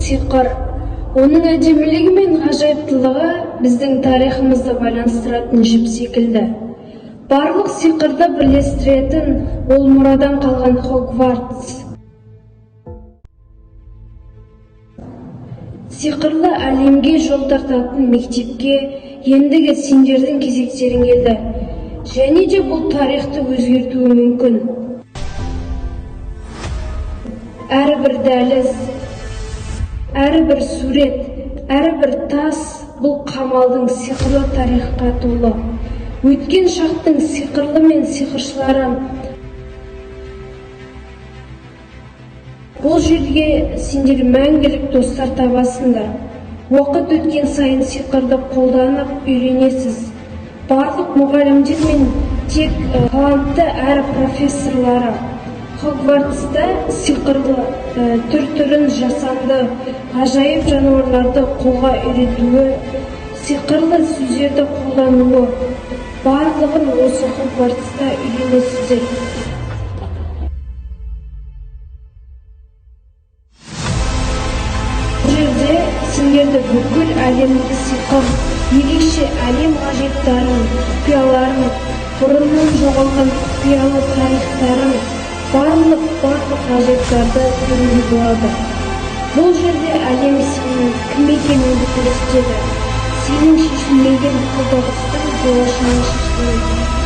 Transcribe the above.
сиқыр. Оның әдемілігі мен ғажайыптылығы біздің тарихымызды байланыстыратын жіп секілді. Барлық сиқырды бірлестіретін ол мұрадан қалған Хогвартс. Сиқырлы әлемге жол тартатын мектепке ендігі сендердің кезектерің келді. Және де бұл тарихты өзгертуі мүмкін. Әрбір дәліз, әрбір сурет, әрбір тас бұл қамалдың сиқырлы тарихқа толы. Өткен шақтың сиқырлы мен сиқыршылары бұл жерге сендер мәңгілік достар табасыңдар. Уақыт өткен сайын сиқырды қолданып үйренесіз. Барлық мұғалімдер мен тек талантты әрі профессорлары. Хогвартста сиқырлы түр-түрін жасанды, ғажайып жануарларды қолға үйретуі, сиқырлы сөздерді қолдануы, барлығын осы Хогвартста үйренесіздер. Бұл жерде сендерді бүкіл әлемдік сиқыр, ерекше әлем ғажайыптарын, құпияларын, бұрыннан жоғалған құпиялы тарихтарын, барлық ғажайыптарды көруге болады. Бұл жерде әлем сенің кім екеніңді көрсетеді. Сенің шешілмеген қолдағыстың болашағын шешеді.